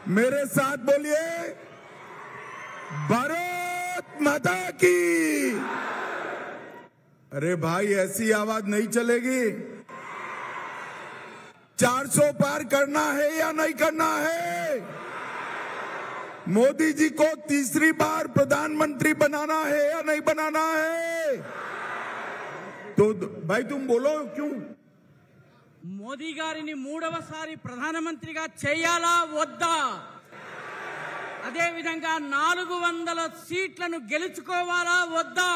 मेरे साथ बोलिए, भारत माता की। अरे भाई, ऐसी आवाज नहीं चलेगी। 400 पार करना है या नहीं करना है? मोदी जी को तीसरी बार प्रधानमंत्री बनाना है या नहीं बनाना है? तो भाई तुम बोलो क्यों? మోదీ గారిని మూడవసారి ప్రధానమంత్రిగా చేయాలా వద్దా? అదే విధంగా 400 సీట్లను గెలుచుకోవాలా వద్దా?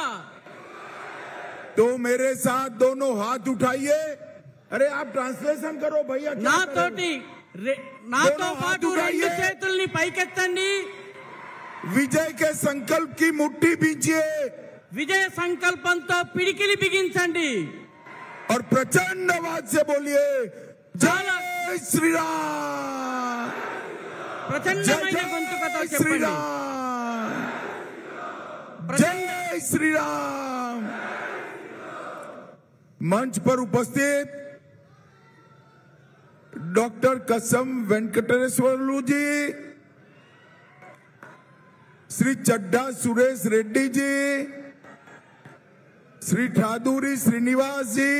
तो मेरे साथ दोनों हाथ उठाइए। अरे आप ट्रांसलेशन करो भैया। నాతో పాటు రెండు చేతుల్ని పైకెత్తండి। విజయ్ के संकल्प की मुट्ठी बींचिए। విజయ సంకల్పంతో పిడికిలి బిగించండి और प्रचंड आवाज से बोलिए, जय श्री राम। ప్రచండమైన గొంతుకతో చెప్పండి, जय श्री राम। मंच पर उपस्थित डॉक्टर कसम वेंकटेश्वरलू जी, श्री चड्ढा सुरेश रेड्डी जी, श्री ठादुरी श्रीनिवास जी,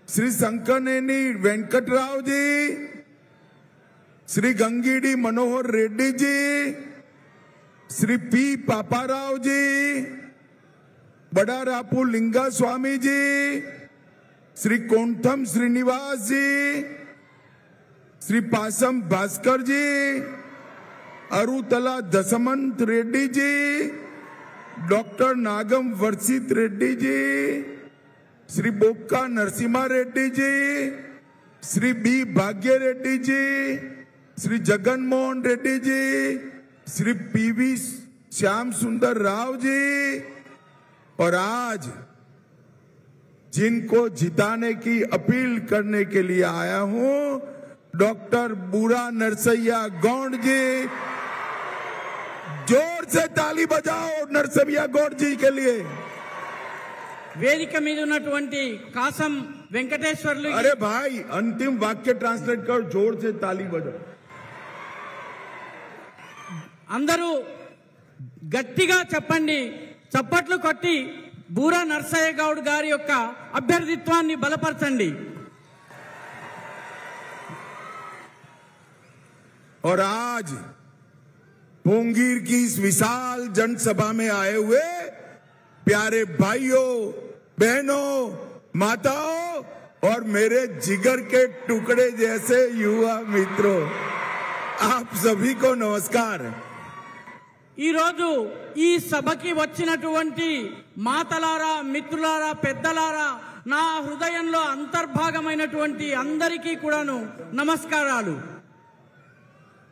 श्री शंकरनेनी वेंकटराव जी, श्री गंगीडी मनोहर रेड्डी जी, श्री पी पापाराव जी, बड़ारापू लिंगा स्वामी जी, श्री कोंठम श्रीनिवास जी, श्री पासम भास्कर जी, अरुतला दशमंत रेड्डी जी, डॉक्टर नागम वर्षित रेड्डी जी, श्री बोक्का नरसिम्हा रेड्डी जी, श्री बी भाग्य रेड्डी जी, श्री जगन मोहन रेड्डी जी, श्री पीवी श्याम सुंदर राव जी, और आज जिनको जिताने की अपील करने के लिए आया हूं, डॉक्टर बूरा नरसैया गौंड जी। जोर से ताली बजाओ नरसैया गौड़ जी के लिए। వేదిక మీద ఉన్నటువంటి కాసం వెంకటేశ్వర్లు। अरे भाई, अंतिम वाक्य ट्रांसलेट कर, जोर से ताली बजाओ। అందరూ గట్టిగా చెప్పండి, చప్పట్లు కొట్టి బూరా నరసయ్య గౌడ్ గారి యొక్క అభ్యర్థిత్వాన్ని బలపరచండి। और आज पोंगीर की इस विशाल जनसभा में आए हुए प्यारे भाइयों, बहनों, माताओं और मेरे जिगर के टुकड़े जैसे युवा मित्रों, आप सभी को नमस्कार। ఈ రోజు ఈ సభకి వచ్చినటువంటి మాతలారా, మిత్రులారా, పెద్దలారా, నా హృదయంలో అంతర్భాగమైనటువంటి అందరికీ కూడాను నమస్కారాలు।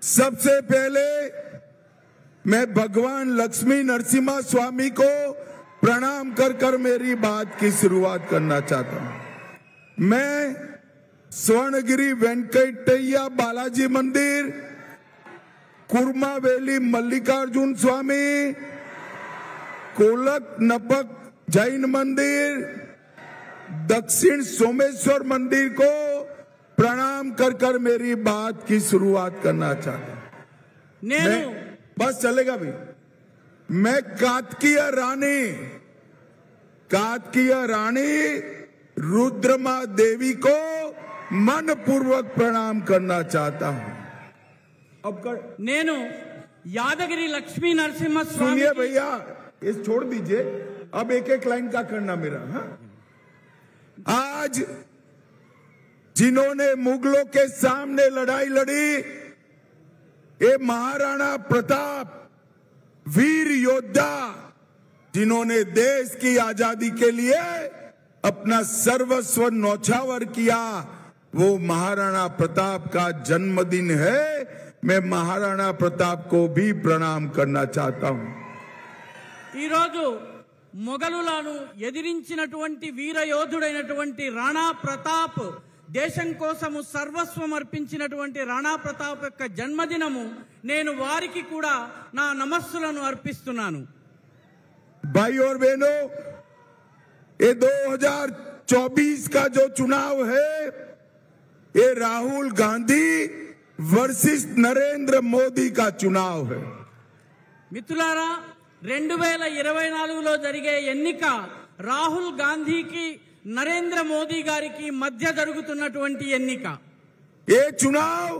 सबसे पहले मैं भगवान लक्ष्मी नरसिम्हा स्वामी को प्रणाम कर कर मेरी बात की शुरुआत करना चाहता हूं। मैं स्वर्णगिरी वेंकटैया बालाजी मंदिर, कुर्मावेली मल्लिकार्जुन स्वामी, कोलक नपक जैन मंदिर, दक्षिण सोमेश्वर मंदिर को प्रणाम कर कर मेरी बात की शुरुआत करना चाहता हूं। बस चलेगा भी। मैं कातकीय रानी रुद्रमा देवी को मन पूर्वक प्रणाम करना चाहता हूं। अब नेनु यादगिरी लक्ष्मी नरसिम्हा स्वामी। सुनिए भैया, इस छोड़ दीजिए, अब एक एक लाइन का करना मेरा। हाँ? आज जिन्होंने मुगलों के सामने लड़ाई लड़ी, ये महाराणा प्रताप वीर योद्धा, जिन्होंने देश की आजादी के लिए अपना सर्वस्व न्यौछावर किया, वो महाराणा प्रताप का जन्मदिन है। मैं महाराणा प्रताप को भी प्रणाम करना चाहता हूं। ఈ రోజు మొఘలులను ఎదిరించినటువంటి వీర యోధుడైనటువంటి రాణా ప్రతాప్, దేశం కోసము సర్వస్వం అర్పించినటువంటి రాణా ప్రతాప్ యొక్క జన్మదినము, నేను వారికి కూడా నా నమస్సులను అర్పిస్తున్నాను। भाई और बहनों, ये 2024 का जो चुनाव है, ये राहुल गांधी वर्सेस नरेंद्र मोदी का चुनाव है। మిత్రులారా 2024లో జరిగే ఎన్నిక రాహుల్ గాంధీకి నరేంద్ర మోదీ గారికి మధ్య జరుగుతున్నటువంటి ఎన్నిక। ये चुनाव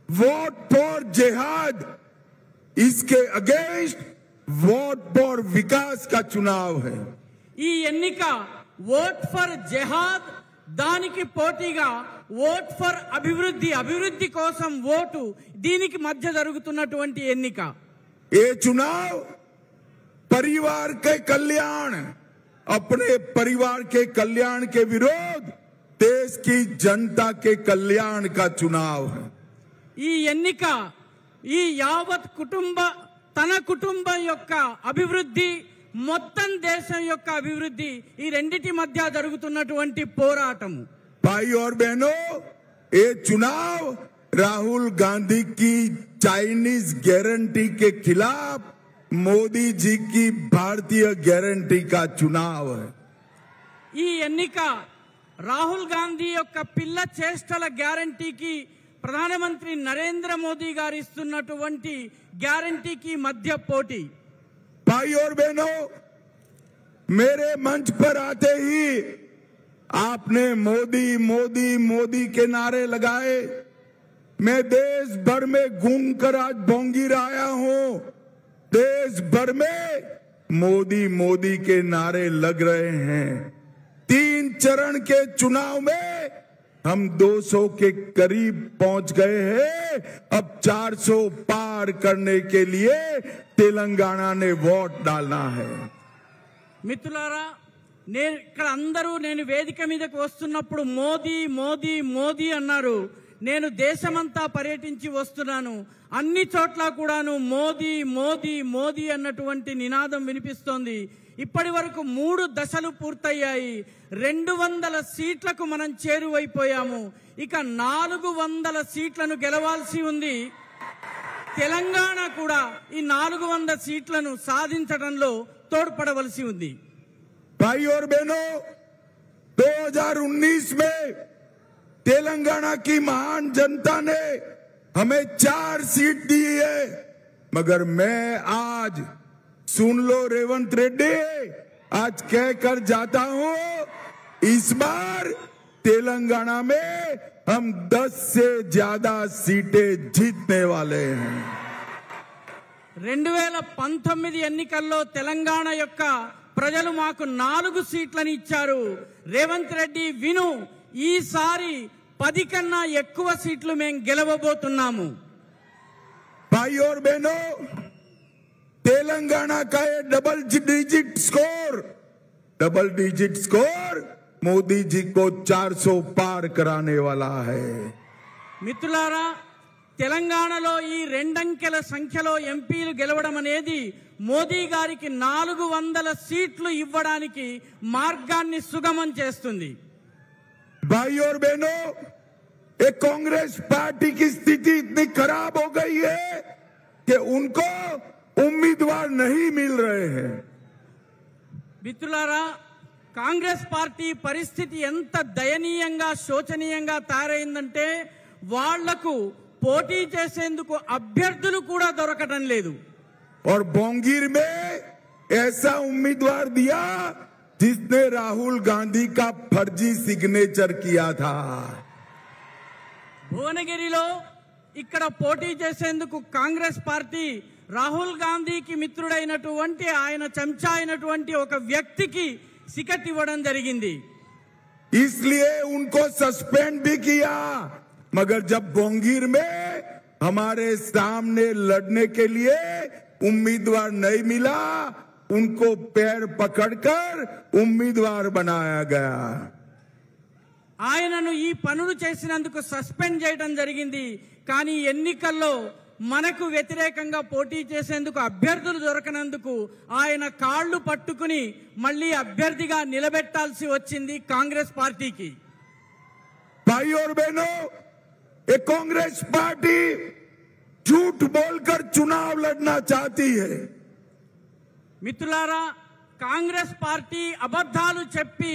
वोट फॉर जिहाद, इसके अगेंस्ट वोट फॉर विकास का चुनाव है। ఈ ఎన్నిక ఓట్ ఫర్ జిహాద్ దానికి పోటీగా ఓట్ ఫర్ అభివృద్ధి, అభివృద్ధి కోసం ఓటు, దీనికి మధ్య జరుగుతున్నటువంటి ఎన్నిక। ये चुनाव परिवार के कल्याण, अपने परिवार के कल्याण के विरोध देश की जनता के कल्याण का चुनाव है। ఈ ఎన్నిక ఈ యావత్ తన కుటుంబం యొక్క అభివృద్ధి, మొత్తం దేశం యొక్క అభివృద్ధి, ఈ రెండిటి మధ్య జరుగుతున్నటువంటి పోరాటం। भाई और बहनों, ये चुनाव राहुल गांधी की चाइनीज गारंटी के खिलाफ मोदी जी की भारतीय गारंटी का चुनाव है। ఈ ఎన్నిక రాహుల్ గాంధీ యొక్క పిల్ల చేష్టల గ్యారంటీకి ప్రధానమంత్రి నరేంద్ర మోదీ గారు ఇస్తున్నటువంటి గ్యారంటీకి మధ్య పోటీ। भाई और बहनों, मेरे मंच पर आते ही आपने मोदी मोदी मोदी के नारे लगाए। मैं देश भर में घूम कर आज बोंगीर आया हूं। देश भर में मोदी मोदी के नारे लग रहे हैं। 3 चरण के चुनाव में हम 200 के करीब पहुंच गए हैं। अब 400 पार करने के लिए तेलंगाना ने वोट डालना है। మిత్రులారా, ఇక్కడ అందరూ నేను వేదిక మీదకి వస్తున్నప్పుడు మోదీ మోదీ మోదీ అన్నారు। నేను దేశమంతా పర్యటించి వస్తున్నాను, అన్ని చోట్ల కూడాను మోదీ మోదీ మోదీ అన్నటువంటి నినాదం వినిపిస్తోంది। ఇప్పటి వరకు 3 దశలు పూర్తయ్యాయి। 200 సీట్లకు మనం చేరువైపోయాము। ఇక 400 సీట్లను గెలవాల్సి ఉంది। తెలంగాణ కూడా ఈ 400 సీట్లను సాధించడంలో తోడ్పడవలసి ఉంది। भाई और बहनों, 2019 में तेलंगाना की महान जनता ने हमें 4 सीट दी है, मगर मैं आज सुन लो रेवंत रेड्डी, आज कहकर जाता हूं, इस बार तेलंगाना में हम 10 से ज्यादा सीटें जीतने वाले हैं। 2019 ఎన్నికల్లో తెలంగాణ యొక్క ప్రజలు మాకు 4 సీట్లను ఇచ్చారు। రేవంత్ రెడ్డి విను, ఈసారి 10 కన్నా ఎక్కువ సీట్లు మేము గెలవబోతున్నాము। भाई और बहनों, तेलंगाना का ये double digit score Modi ji को 400 पार कराने वाला है। మిత్రులారా, తెలంగాణలో ఈ 2 అంకెల సంఖ్యలో ఎంపీలు గెలవడం అనేది మోదీ గారికి 400 సీట్లు ఇవ్వడానికి మార్గాన్ని సుగమం చేస్తుంది। भाई और बहनों, एक कांग्रेस पार्टी की स्थिति इतनी खराब हो गई है कि उनको उम्मीदवार नहीं मिल रहे हैं। మిత్రులారా, కాంగ్రెస్ పార్టీ పరిస్థితి ఎంత దయనీయంగా శోచనీయంగా తయారైందంటే వాళ్లకు పోటీ చేసేందుకు అభ్యర్థులు కూడా దొరకడం లేదు। और बोंगीर में ऐसा उम्मीदवार दिया जिसने राहुल गांधी का फर्जी सिग्नेचर किया था। భువనగిరిలో ఇక్కడ పోటీ చేసేందుకు కాంగ్రెస్ పార్టీ రాహుల్ గాంధీకి మిత్రుడైనటువంటి ఆయన చెంచా అయినటువంటి ఒక వ్యక్తికి టికెట్ ఇవ్వడం జరిగింది। इसलिए उनको सस्पेंड भी किया, मगर जब बोंगीर में हमारे सामने लड़ने के लिए उम्मीदवार नहीं मिला, उनको पैर पकड़कर उम्मीदवार बनाया गया। ఆయనను ఈ పనులు చేసినందుకు సస్పెండ్ చేయడం జరిగింది। కానీ ఎన్నికల్లో మనకు వ్యతిరేకంగా పోటీ చేసేందుకు అభ్యర్థులు దొరకనందుకు ఆయన కాళ్ళు పట్టుకుని మళ్ళీ అభ్యర్థిగా నిలబెట్టాల్సి వచ్చింది కాంగ్రెస్ పార్టీకి। भाई और बहनों, ये कांग्रेस पार्टी झूठ बोलकर चुनाव लड़ना चाहती है। మిత్రులారా, కాంగ్రెస్ పార్టీ అబద్ధాలు చెప్పి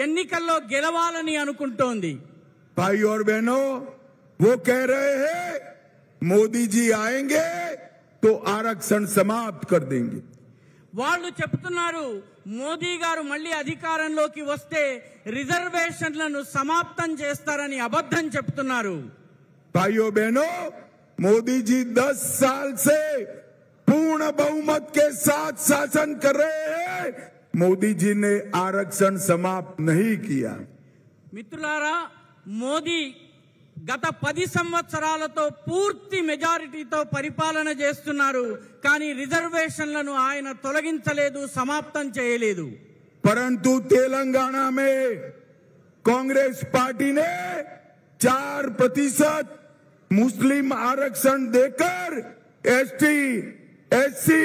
ఎన్నికల్లో గెలవాలని అనుకుంటోంది। भाई और बहनों, वो कह रहे हैं मोदी जी आएंगे तो आरक्षण समाप्त कर देंगे। వాళ్ళు చెప్తున్నారు మోదీ గారు మళ్ళీ అధికారంలోకి వస్తే రిజర్వేషన్లను సమాప్తం చేస్తారని అబద్ధం చెప్తున్నారు। भाइयों बहनों, मोदी जी 10 साल से पूर्ण बहुमत के साथ शासन कर रहे हैं। मोदी जी ने आरक्षण समाप्त नहीं किया। మిత్రులారా, మోదీ గత 10 సంవత్సరాలతో పూర్తి మెజారిటీతో పరిపాలన చేస్తున్నారు, కానీ రిజర్వేషన్లను ఆయన తొలగించలేదు, సమాప్తం చేయలేదు। परंतु तेलंगाना में कांग्रेस पार्टी ने 4% मुस्लिम आरक्षण देकर एसटी, एससी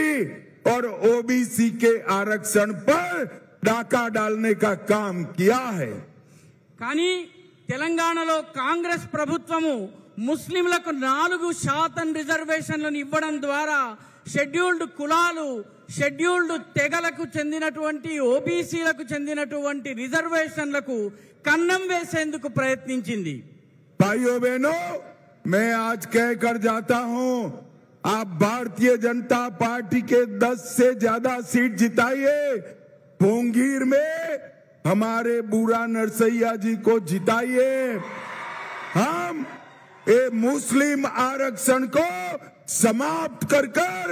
और ओबीसी के आरक्षण पर डाका डालने का काम किया है। కానీ తెలంగాణలో కాంగ్రెస్ ప్రభుత్వము ముస్లింలకు 4% రిజర్వేషన్లను ఇవ్వడం ద్వారా షెడ్యూల్డ్ కులాలు, షెడ్యూల్డ్ తెగలకు చెందినటువంటి ఓబీసీలకు చెందినటువంటి రిజర్వేషన్లకు కన్నం వేసేందుకు ప్రయత్నించింది। भाइयों बहनों, मैं आज कहकर जाता हूं, आप भारतीय जनता पार्टी के 10 से ज्यादा सीट जिताइए। पोंगीर में हमारे बूढ़ा नरसैया जी को जिताइए। हम ये मुस्लिम आरक्षण को समाप्त कर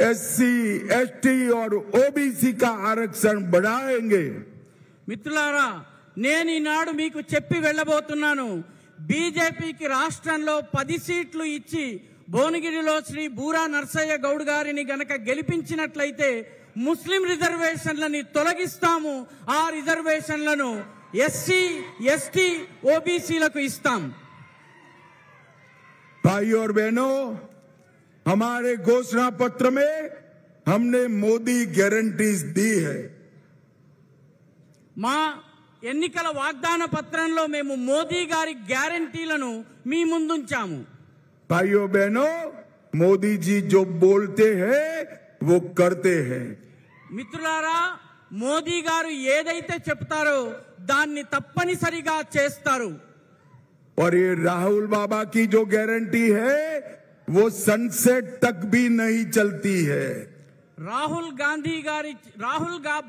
एससी, एसटी और ओबीसी का आरक्षण बढ़ाएंगे। మిత్రులారా, నేను ఈనాడు మీకు చెప్పి వెళ్ళబోతున్నాను, బీజేపీకి రాష్ట్రంలో 10 సీట్లు ఇచ్చి భువనగిరిలో శ్రీ బూరా నర్సయ్య గౌడ్ గారిని గనక గెలిపించినట్లయితే ముస్లిం రిజర్వేషన్లని తొలగిస్తాము, ఆ రిజర్వేషన్లను ఎస్సీ, ఎస్టీ, ఓబీసీలకు ఇస్తాం। भाइयों और बहनों, हमारे घोषणा पत्र में हमने मोदी गारंटीज दी है। మా ఎన్నికల వాగ్దాన పత్రంలో మేము మోదీ గారి గ్యారెంటీలను మీ ముందుంచాము। भाइयों बहनों, मोदी जी जो बोलते हैं वो करते हैं। మిత్రులారా, మోదీ గారు ఏదైతే చెప్తారో దాన్ని తప్పనిసరిగా చేస్తారు। और ये राहुल बाबा की जो गारंटी है वो सनसेट तक भी नहीं चलती है। రాహుల్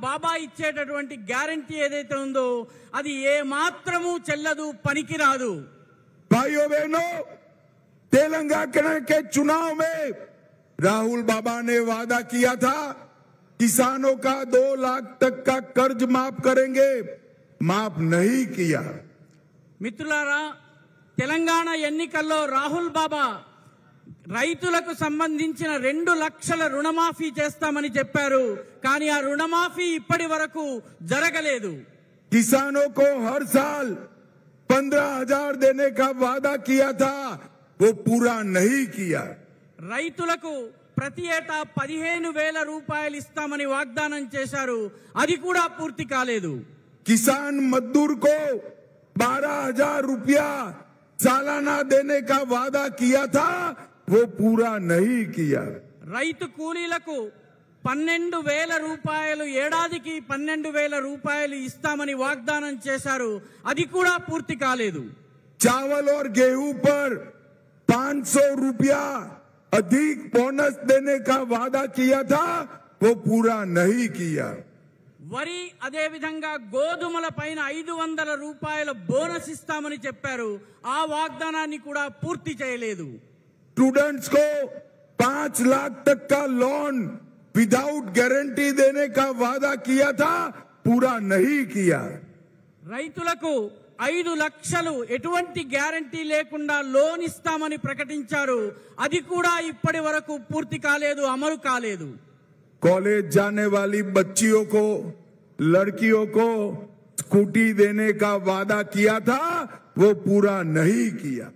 బాబా ఇచ్చేటటువంటి గ్యారెంటీ ఏదైతే ఉందో అది ఏ మాత్రము చెల్లదు, పనికిరాదు। भाइयों बहनों, तेलंगाना के चुनाव में राहुल बाबा ने वादा किया था किसानों का 2 लाख तक का कर्ज माफ करेंगे, माफ नहीं किया। మిత్రులారా, తెలంగాణ ఎన్నికల్లో రాహుల్ బాబా రైతులకు సంబంధించిన 2 లక్షల రుణమాఫీ చేస్తామని చెప్పారు, కానీ ఆ రుణమాఫీ ఇప్పటి వరకు జరగలేదు। किसानों को हर साल 15,000 देने का वादा किया था, वो पूरा नहीं किया। రైతులకు ప్రతి ఏటా 15,000 రూపాయలు ఇస్తామని వాగ్దానం చేశారు, అది కూడా పూర్తి కాలేదు। किसान मजदूर को 12,000 रुपया सालाना देने का वादा किया था, वो पूरा नहीं किया। రైతు కూలీలకు 12,000 రూపాయలు, ఏడాదికి 12,000 రూపాయలు ఇస్తామని వాగ్దానం చేశారు, అది కూడా పూర్తి కాలేదు। चावल और गेहूं पर 500 रुपया अधिक बोनस देने का वादा किया था, वो पूरा नहीं किया। వరి అదే విధంగా గోధుమల పైన 500 రూపాయల బోనస్ ఇస్తామని చెప్పారు, ఆ వాగ్దానాన్ని కూడా పూర్తి చేయలేదు। स्टूडेंट्स को 5 लाख तक का लोन विदाउट गारंटी देने का वादा किया था, पूरा नहीं किया। రైతులకు 5 లక్షలు ఎటువంటి గ్యారంటీ లేకుండా లోన్ ఇస్తామని ప్రకటించారు, అది కూడా ఇప్పటి వరకు పూర్తి కాలేదు, అమలు కాలేదు। कॉलेज जाने वाली बच्चियों को, लड़कियों को स्कूटी देने का वादा किया था, वो पूरा नहीं किया।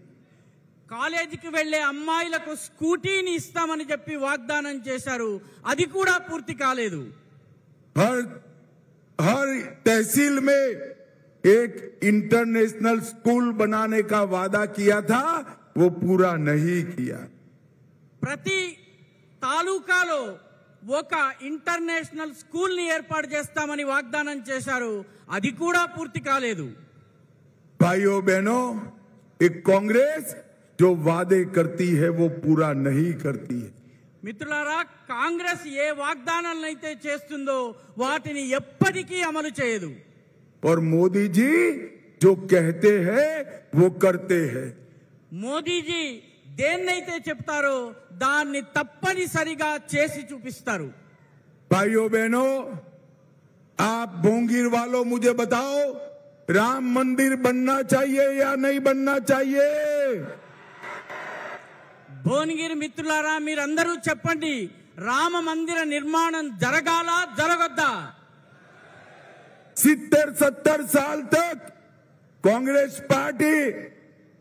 కాలేజీకి వెళ్లే అమ్మాయిలకు స్కూటీని ఇస్తామని చెప్పి వాగ్దానం చేశారు, అది కూడా పూర్తి కాలేదు। हर तहसील में एक इंटरनेशनल स्कूल बनाने का वादा किया था, वो पूरा नहीं किया। ప్రతి తాలూకాలో ఒక ఇంటర్నేషనల్ స్కూల్ ని ఏర్పాటు చేస్తామని వాగ్దానం చేశారు, అది కూడా పూర్తి కాలేదు। भाइयों बहनों, एक कांग्रेस जो वादे करती है वो पूरा नहीं करती है। మిత్రులారా, కాంగ్రెస్ ఏ వాగ్దానాలనైతే చేస్తుందో వాటిని ఎప్పటికీ అమలు చేయదు. और मोदी जी जो कहते हैं वो करते हैं। మోదీజీ దేన్నైతే చెప్తారో దాన్ని తప్పనిసరిగా చేసి చూపిస్తారు. भाइयों बहनों, आप भोंगीर वालों मुझे बताओ, राम मंदिर बनना चाहिए या नहीं बनना चाहिए? భువనగిరి మిత్రులారా, మీరందరూ చెప్పండి, రామ మందిర నిర్మాణం జరగాలా జరగొద్దా? 70-70 साल तक कांग्रेस पार्टी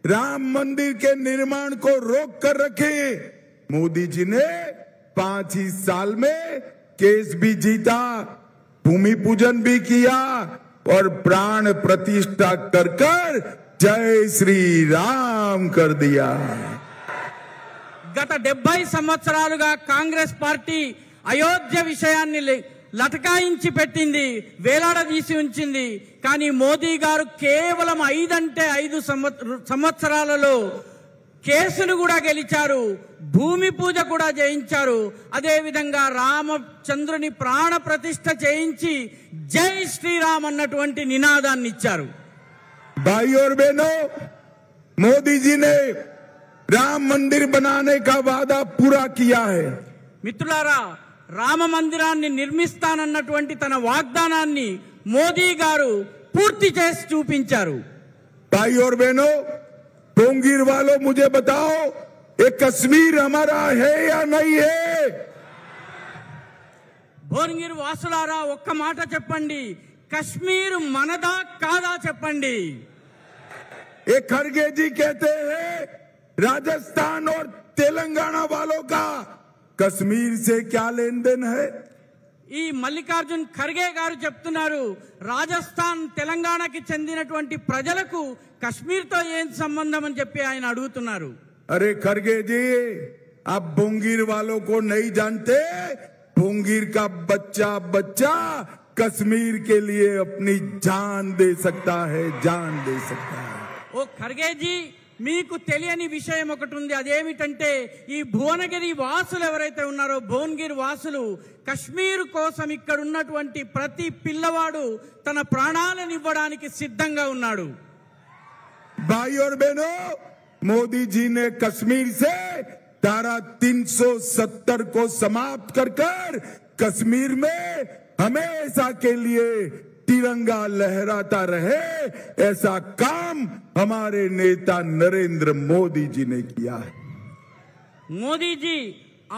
राम मंदिर के निर्माण को रोक कर रखी। मोदी जी ने 5 ही साल में केस भी जीता, भूमि पूजन भी किया और प्राण प्रतिष्ठा कर कर जय श्री राम कर दिया। గత 70 సంవత్సరాలుగా కాంగ్రెస్ పార్టీ అయోధ్య విషయాన్ని లటకాయించి పెట్టింది, వేలాడదీసి ఉంచింది. కానీ మోదీ గారు కేవలం 5 అంటే 5 సంవత్సరాలలో కేసులు కూడా గెలిచారు, భూమి పూజ కూడా చేయించారు. అదేవిధంగా రామచంద్రుని ప్రాణ ప్రతిష్ఠ చేయించి జై శ్రీరామ్ అన్నటువంటి నినాదాన్ని ఇచ్చారు. भाई और बहनों, मोदी जी ने राम मंदिर बनाने का वादा पूरा किया है। మిత్రులారా, రామ మందిరాన్ని నిర్మిస్తానన్నటువంటి తన వాగ్దానాన్ని మోదీ గారు పూర్తి చేసి చూపించారు. भाई और बहनों, भोंगीर वालों मुझे बताओ, ये कश्मीर हमारा है या नहीं है? భువనగిరి వాసులారా, ఒక్క మాట చెప్పండి, కశ్మీర్ మనదా కాదా చెప్పండి. एक खड़गे जी कहते हैं राजस्थान और तेलंगाना वालों का कश्मीर से क्या लेन देन है? ఈ మల్లికార్జున్ ఖర్గే గారు చెప్తున్నారు, రాజస్థాన్ తెలంగాణకి చెందినటువంటి ప్రజలకు కశ్మీర్తో ఏం సంబంధం అని చెప్పి ఆయన అడుగుతున్నారు. अरे खड़गे जी, आप भोंगीर वालों को नहीं जानते। भोंगीर का बच्चा बच्चा कश्मीर के लिए अपनी जान दे सकता है, जान दे सकता है। ఓ ఖర్గేజీ, మీకు తెలియని విషయం ఒకటి ఉంది. అదేమిటంటే, ఈ భువనగిరి వాసులు ఎవరైతే ఉన్నారో, భువనగిరి వాసులు కశ్మీర్ కోసం ఇక్కడ ఉన్నటువంటి ప్రతి పిల్లవాడు తన ప్రాణాలను ఇవ్వడానికి సిద్ధంగా ఉన్నాడు. भाई और बहनों, मोदी जी ने कश्मीर से धारा 370 को समाप्त कर कर कश्मीर में हमेशा के लिए तिरंगा लहराता रहे, ऐसा काम हमारे नेता नरेंद्र मोदी जी ने किया है। మోదీజీ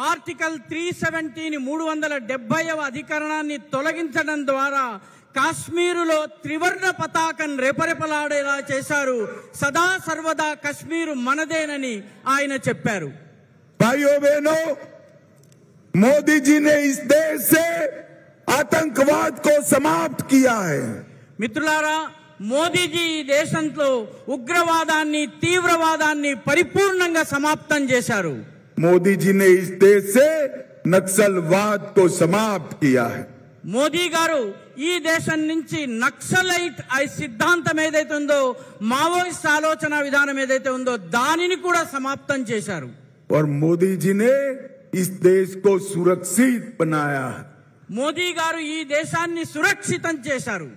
ఆర్టికల్ 370 370వ అధికరణాన్ని తొలగించడం ద్వారా కాశ్మీరులో త్రివర్ణ పతాకం రెపరెపలాడేలా చేశారు. సదా సర్వదా కశ్మీరు మనదేనని ఆయన చెప్పారు. भाइयों बहनों, मोदी जी ने इस देश से आतंकवाद को समाप्त किया है। మిత్రులారా, మోదీజీ ఈ దేశంలో ఉగ్రవాదాన్ని, తీవ్రవాదాన్ని పరిపూర్ణంగా సమాప్తం చేశారు. मोदी जी ने इस देश से नक्सलवाद को समाप्त किया है। మోదీ గారు ఈ దేశం నుంచి నక్సలైట్ సిద్ధాంతం ఏదైతే ఉందో, మావోయిస్ట్ ఆలోచన విధానం ఏదైతే ఉందో దానిని కూడా సమాప్తం చేశారు. और मोदी जी ने इस देश को सुरक्षित बनाया है। మోదీ గారు ఈ దేశాన్ని సురక్షితం చేశారు.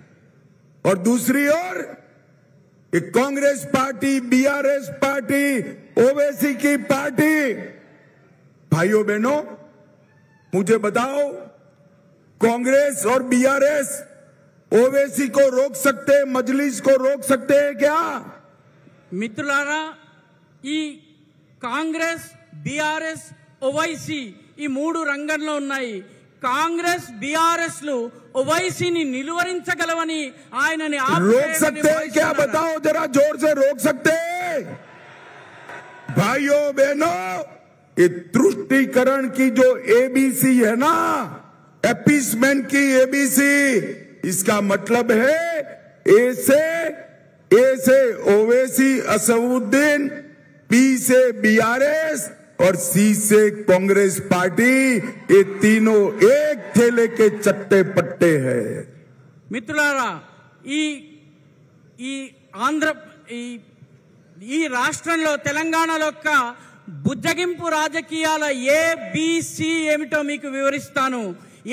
और दूसरी ओर एक Congress party, BRS party, Owaisi की पार्टी, भाइयों बहनों मुझे बताओ, कांग्रेस और बीआरएस ओवैसी को रोक सकते, मजलिस को रोक सकते हैं क्या? మిత్రులారా, ఈ కాంగ్రెస్, బీఆర్ఎస్, ఓవైసీ ఈ 3 రంగంలో ఉన్నాయి. కాంగ్రెస్, బీఆర్ఎస్ లు ఓవైసీని నిలువరించగలవని ఆయనని रोक सकते हैं क्या? बताओ जरा जोर से, रोक सकते हैं? भाइयों बहनों, ये तुष्टीकरण की जो एबीसी है ना, एपीसमेंट की एबीसी, इसका मतलब है ए से ओवैसी असदुद्दीन, बी से बीआरएस और सी से कांग्रेस पार्टी, ये तीनों एक थैले के चट्टे पट्टे हैं। మిత్రులారా, ఈ ఆంధ్ర ఈ రాష్ట్రంలో తెలంగాణలో బుజ్జగింపు రాజకీయాల ABC ఏమిటో మీకు వివరిస్తాను.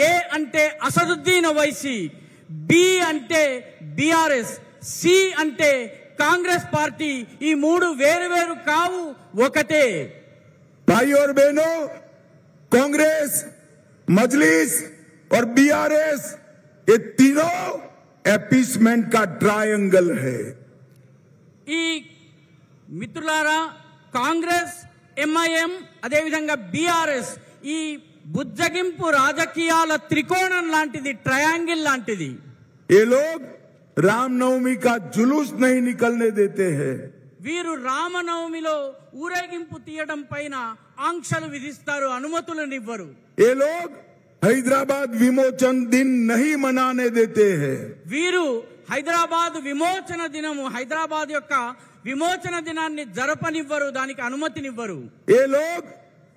ఏ అంటే అసదుద్దీన్ ఓవైసీ, బి అంటే బీఆర్ఎస్, సి అంటే కాంగ్రెస్ పార్టీ. ఈ మూడు వేరు వేరు కావు, ఒకటే. भाई और बहनों, कांग्रेस, मजलिस और बीआरएस ये तीनों एपीसमेंट का ट्रायंगल है. ఈ మిత్రులారా, కాంగ్రెస్, ఎంఐఎం అదే విధంగా బీఆర్ఎస్ ఈ బుజ్జగింపు రాజకీయాల త్రికోణం లాంటిది, ట్రయాంగిల్ లాంటిది. ये लोग रामनवमी का जुलूस नहीं निकलने देते हैं. వీరు రామనవమిలో ఊరేగింపు తీయడం పైన ఆంక్షలు విధిస్తారు, అనుమతులనివ్వరు. ये लोग हैदराबाद विमोचन दिन नहीं मनाने देते हैं. వీరు హైదరాబాద్ విమోచన దినము, హైదరాబాద్ యొక్క విమోచన దినాన్ని జరపనివ్వరు, దానికి అనుమతినివ్వరు. ये लोग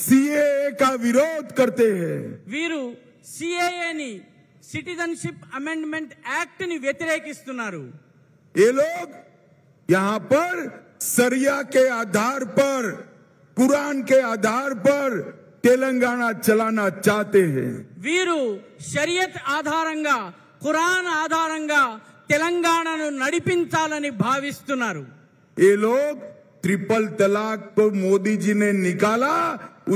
सीएए का विरोध करते हैं. వీరు సిఏఏని, సిటిజన్షిప్ అమెండ్మెంట్ యాక్ట్ ని వ్యతిరేకిస్తున్నారు. ये लोग यहाँ पर सरिया के आधार पर, कुरान के आधार पर तेलंगाना चलाना चाहते हैं. వీరు షరియత్ ఆధారంగా, ఖురాన్ ఆధారంగా తెలంగాణను నడిపించాలని భావిస్తున్నారు. ये लोग ट्रिपल तलाक को मोदी जी ने निकाला,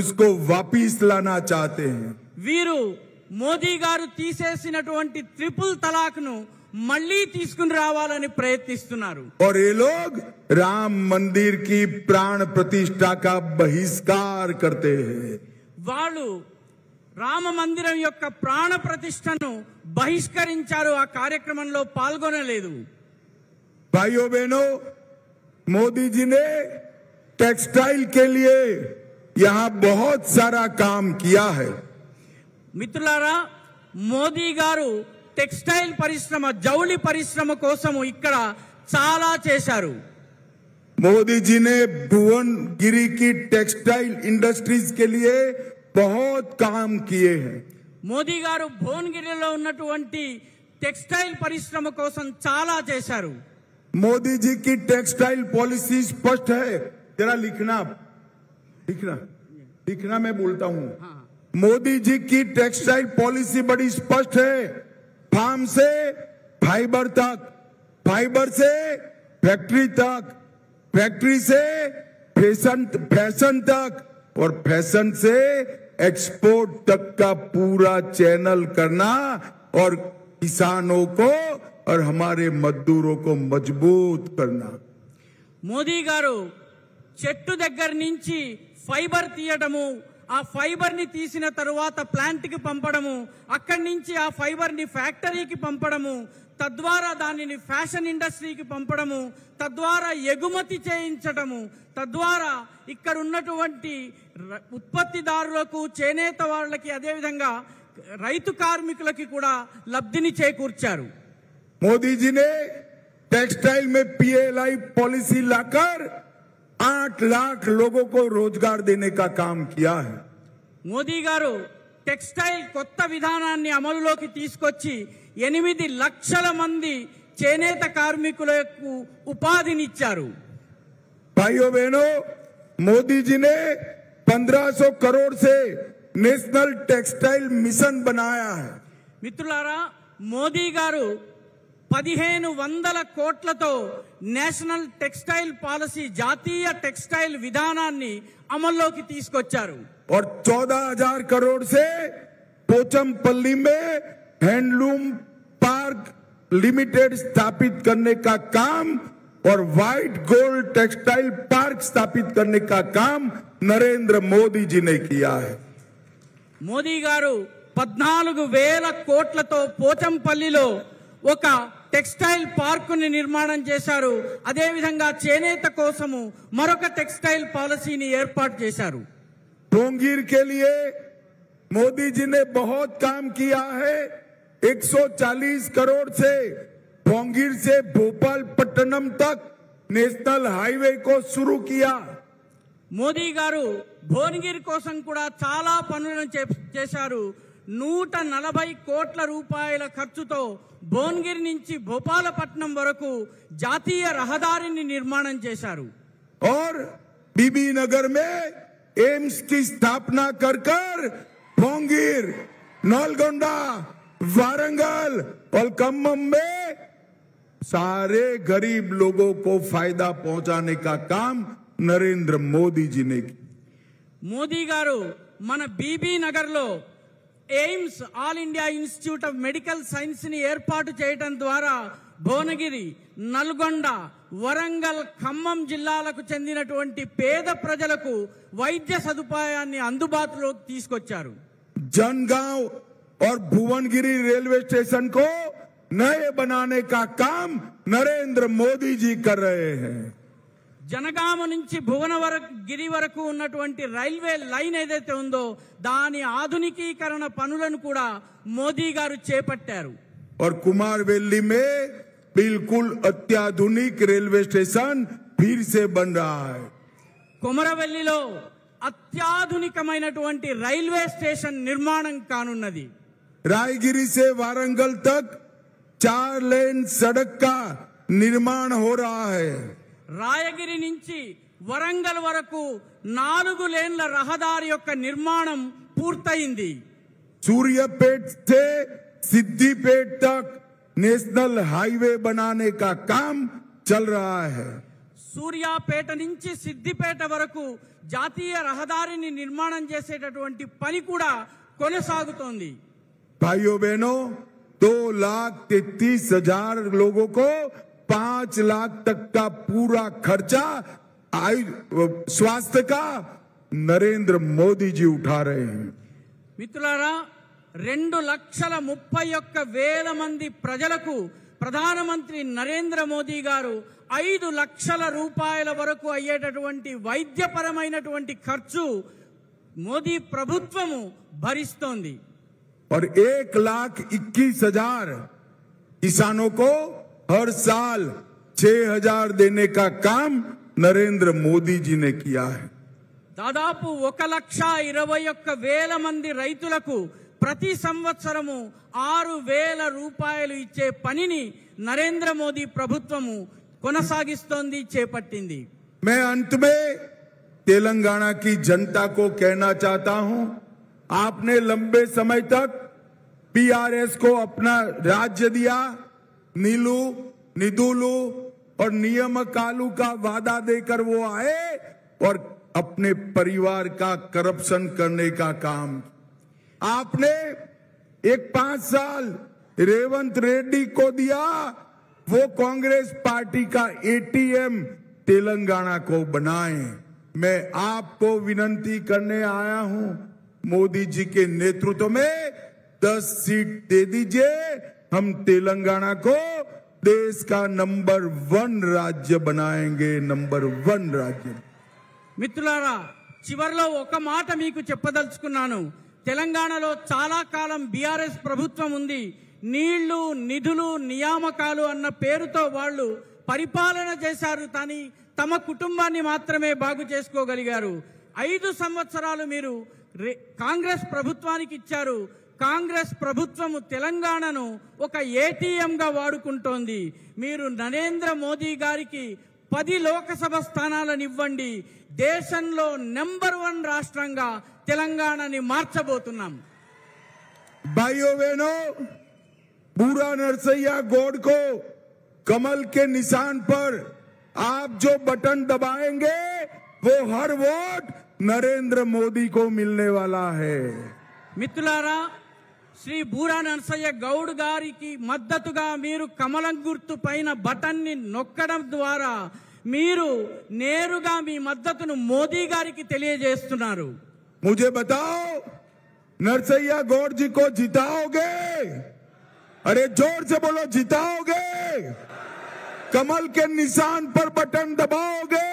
उसको वापिस लाना चाहते हैं. వీరు మోదీ గారు తీసేసినటువంటి ట్రిపుల్ తలాక్ ను మళ్లీ తీసుకుని రావాలని ప్రయత్నిస్తున్నారు. और ये लोग राम मंदिर की प्राण प्रतिष्ठा का बहिष्कार करते हैं. వాళ్ళు రామ మందిరం యొక్క ప్రాణ ప్రతిష్టను బహిష్కరించారు, ఆ కార్యక్రమంలో పాల్గొనలేదు. भाइयों बहनों, मोदी जी ने टेक्सटाइल के लिए यहाँ बहुत सारा काम किया है. మిత్రులారా, మోదీ గారు టెక్స్టైల్ పరిశ్రమ, జౌళి పరిశ్రమ కోసము ఇక్కడ చాలా చేశారు. मोदी जी ने भुवनगिरी की टेक्सटाइल इंडस्ट्रीज के लिए बहुत काम किए हैं. మోదీ గారు భువనగిరిలో ఉన్నటువంటి టెక్స్టైల్ పరిశ్రమ కోసం చాలా చేశారు. मोदी जी की टेक्सटाइल पॉलिसी स्पष्ट है. जरा लिखना लिखना लिखना, मैं बोलता हूँ. मोदी जी की टेक्सटाइल पॉलिसी बड़ी स्पष्ट है. फार्म से फाइबर तक, फाइबर से फैक्ट्री तक, फैक्ट्री से फैशन तक और फैशन से एक्सपोर्ट तक का पूरा चैनल करना और किसानों को और हमारे मजदूरों को मजबूत करना. మోదీ గారు చెట్టు దగ్గర నుంచి ఫైబర్ తీయడము, ఆ ఫైబర్ ని తీసిన తరువాత ప్లాంట్ కి పంపడము, అక్కడి నుంచి ఆ ఫైబర్ ని ఫ్యాక్టరీకి పంపడము, తద్వారా దానిని ఫ్యాషన్ ఇండస్ట్రీకి పంపడము, తద్వారా ఎగుమతి చేయించడము, తద్వారా ఇక్కడ ఉన్నటువంటి ఉత్పత్తిదారులకు, చేనేత వాళ్ళకి, అదేవిధంగా రైతు కార్మికులకి కూడా లబ్ధిని చేకూర్చారు. मोदी जी ने टेक्सटाइल में पीएलआई पॉलिसी लाकर 8 लाख लोगों को रोजगार देने का काम किया है. మోదీ గారు టెక్స్టైల్ కొత్త విధానాన్ని అమలులోకి తీసుకొచ్చి 8 లక్షల మంది చేనేత కార్మికులకు ఉపాధినిచ్చారు. भाइयों बहनों, मोदी जी ने 1500 करोड़ से नेशनल टेक्सटाइल मिशन बनाया है. మిత్రులారా, మోదీ గారు 1500 కోట్లతో నేషనల్ టెక్స్టైల్ పాలసీ, జాతీయ టెక్స్టైల్ విధానాన్ని అమల్లోకి తీసుకొచ్చారు. और 14,000 करोड़ से पोचमपल्ली में हैंडलूम पार्क लिमिटेड स्थापित करने का काम और व्हाइट गोल्ड टेक्सटाइल पार्क स्थापित करने का काम नरेंद्र मोदी जी ने किया है. మోదీ గారు 14,000 కోట్లతో పోచంపల్లిలో ఒక టెక్స్టైల్ పార్కుని నిర్మాణం చేశారు. అదేవిధంగా చేనేత కోసము మరొక టెక్స్టైల్ పాలసీని ఏర్పాటు చేశారు. भोंगीर के लिए मोदी जी ने बहुत काम किया है. 140 करोड़ से भोंगीर से भोपाल पट्टनम तक नेशनल हाईवे को शुरू किया. మోదీ గారు భువనగిరి కోసం కూడా చాలా పనులను చేశారు. 140 కోట్ల రూపాయల ఖర్చుతో భువనగిరి నుంచి భోపాలపట్నం వరకు జాతీయ రహదారిని నిర్మాణం చేశారు. और बीबी नगर में एम्स की स्थापना कर भोंगीर, नलगोंडा, वारंगल और खम्मम में सारे गरीब लोगों को फायदा पहुंचाने का काम नरेंद्र मोदी जी ने किया। మోదీ గారు మన బీబీ నగర్ లో AIIMS all India institute of medical science ని ఏర్పాటు చేయడం ద్వారా భువనగిరి, నల్గొండ, వరంగల్, ఖమ్మం జిల్లాలకు చెందినటువంటి పేద ప్రజలకు వైద్య సదుపాయాన్ని అందుబాటులోకి తీసుకొచ్చారు। जनगांव और भुवनगिरी रेलवे स्टेशन को नए बनाने का काम नरेंद्र मोदी जी कर रहे हैं। జనగామ నుంచి భువనగిరి వరకు ఉన్నటువంటి రైల్వే లైన్ ఏదైతే ఉందో దాని ఆధునికీకరణ పనులను కూడా మోదీ గారు చేపట్టారు। और कुमारवेली में बिल्कुल अत्याधुनिक रेलवे स्टेशन फिर से बन रहा है। కొమరవెల్లిలో అత్యాధునికమైనటువంటి రైల్వే స్టేషన్ నిర్మాణం కానున్నది। रायगिरी से वारंगल तक 4 लेन सड़क का निर्माण हो रहा है। రాయగిరి నుంచి వరంగల్ వరకు 4 లేన్ల రహదారి యొక్క నిర్మాణం పూర్తయింది। सूर्यापेट से सिद्दीपेट तक नेशनल हाईवे बनाने का काम चल रहा है। సూర్యాపేట నుంచి సిద్దిపేట వరకు జాతీయ రహదారిని నిర్మాణం చేసేటటువంటి పని కూడా కొనసాగుతోంది। भाइयों बहनों, 2,33,000 लोगों को 5 लाख तक का पूरा खर्चा स्वास्थ्य का नरेंद्र मोदी जी उठा रहे हैं। మిత్రులారా, 2,31,000 మంది ప్రజలకు ప్రధానమంత్రి నరేంద్ర మోదీ గారు 5 లక్షల రూపాయల వరకు అయ్యేటటువంటి వైద్యపరమైనటువంటి ఖర్చు మోదీ ప్రభుత్వము భరిస్తోంది। और 1,21,000 किसानों को हर साल 6,000 देने का काम नरेंद्र मोदी जी ने किया है। దాదాపు 1,21,000 మంది రైతులకు ప్రతి సంవత్సరము 6,000 రూపాయలు ఇచ్చే పనిని నరేంద్ర మోదీ ప్రభుత్వము కొనసాగిస్తోంది, చేపట్టింది। मैं अंत में तेलंगाना की जनता को कहना चाहता हूं, आपने लंबे समय तक पीआरएस को अपना राज्य दिया, नीलू, निदुलू और नियमकालू का वादा देकर वो आए और अपने परिवार का करप्शन करने का काम। आपने 5 साल रेवंत रेड्डी को दिया, वो कांग्रेस पार्टी का एटीएम तेलंगाना को बनाए। मैं आपको विनती करने आया हूं, मोदी जी के नेतृत्व में 10 सीट दे दीजिए, हम तेलंगाना को देश का नंबर 1 राज्य बनाएंगे, नंबर 1 राज्य। మిత్రులారా, చివర్లో ఒక మాట మీకు చెప్పదలుచుకున్నాను। తెలంగాణలో చాలా కాలం బీఆర్ఎస్ ప్రభుత్వం ఉంది। నీళ్లు, నిధులు, నియామకాలు అన్న పేరుతో వాళ్ళు పరిపాలన చేశారు, కానీ తమ కుటుంబాన్ని మాత్రమే బాగు చేసుకోగలిగారు। 5 సంవత్సరాలు మీరు కాంగ్రెస్ ప్రభుత్వానికి ఇచ్చారు। కాంగ్రెస్ ప్రభుత్వము తెలంగాణను ఒక ఏటీఎం గా వాడుకుంటోంది। మీరు నరేంద్ర మోదీ గారికి 10 లోకసభ స్థానాలను ఇవ్వండి, దేశంలో నెంబర్ 1 రాష్ట్రంగా తెలంగాణని మార్చబోతున్నాం। भाइयों बहनों, बूढ़ा नरसैया गौड़ को कमल के निशान पर आप जो बटन दबाएंगे वो हर वोट नरेंद्र मोदी को मिलने वाला है। మిత్రులారా, శ్రీ బూరా నరసయ్య గౌడ్ గారికి మద్దతుగా మీరు కమలం గుర్తు పైన బటన్ ని నొక్కడం ద్వారా మీరు నేరుగా మీ మద్దతును మోదీ గారికి తెలియజేస్తున్నారు। मुझे बताओ, नरसैया गौड़ जी को जिताओगे? अरे जोर से बोलो, जिताओगे? कमल के निशान पर बटन दबाओगे?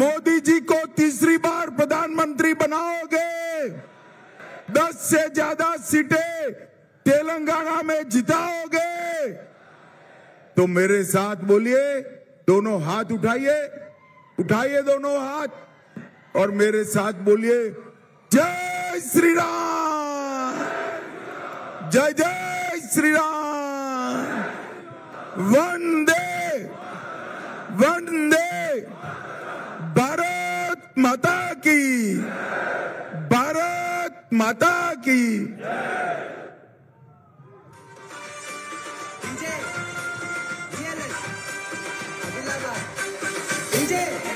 मोदी जी को तीसरी बार प्रधानमंत्री बनाओगे? 10 से ज्यादा सीटें तेलंगाना में जिताओगे? तो मेरे साथ बोलिए, दोनों हाथ उठाइए, उठाइए दोनों हाथ और मेरे साथ बोलिए, जय श्री राम, जय जय श्री राम, वंदे वंदे भारत माता की, भारत माता की। विजय